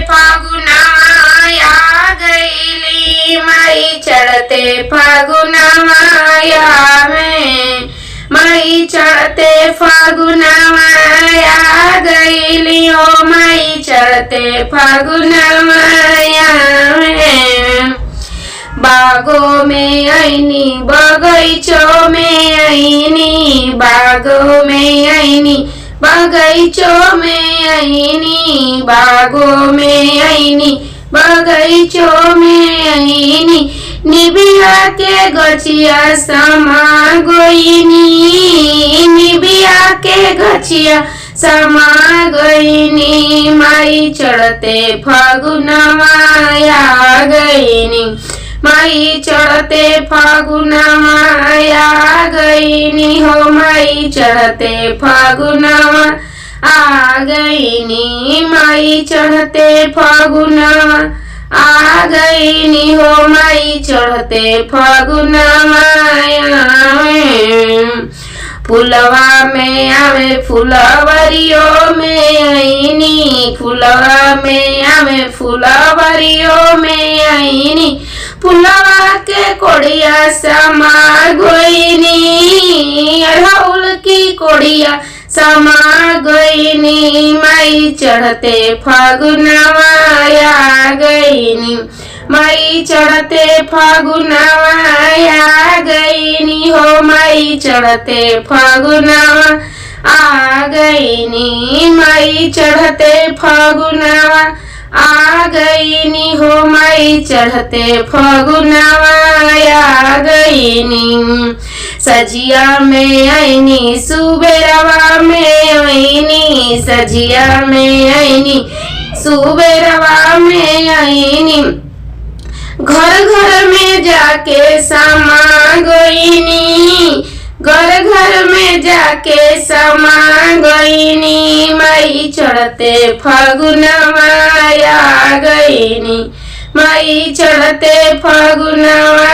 फागुनवा आ गईली माई चढ़ते फागुनवा में, माई चढ़ते फागुनवा आ गईली ओ माई चढ़ते फागुनवा में। बागों में आईनी बगीचों में आईनी, बागों में आईनी बगीचों में आईनी, बागों में आईनी बगीचों में आईनी। निबिया के गछिया समा गईनी, निबिया के गछिया समा गईनी माई चढ़ते फागुनवा आ गईनी, माई चढ़ते फागुनवा आ गईनी हो माई चढ़ते फागुनवा आ गईनी, माई चढ़ते फागुनवा आ गईनी हो माई चढ़ते फागुनवा। फुलवा में आवे फुलवरियों में आईनी, फुलवा में आवे फुलवरियों में आईनी। फुलवा के कोड़िया समा गईनी, अड़हुल की कोड़िया समा गईनी माई चढ़ते फागुनवा आ गईनी, माई चढ़ते फागुनवा आ गईनी हो माई चढ़ते फागुनवा आ गईनी, माई चढ़ते फागुनवा आ गईनी हो माई चढ़ते फागुनवा आ गईनी। सजिया में आईनी सुबेरवा में आईनी, सजिया में आईनी सुबेरवा में आईनी। घर घर में जाके समा गईनी, घर घर में जाके समा गईनी माई चढ़ते फागुनवा आ गईनी, माई चढ़ते फागुनवा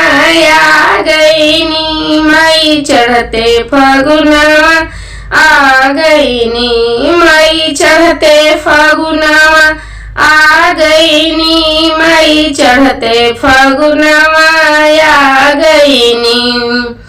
आ गईनी, माई चढ़ते फागुनवा आ गईनी, माई चढ़ते फागुनवा आ गईनी, माई चढ़ते फागुनवा आ गईनी।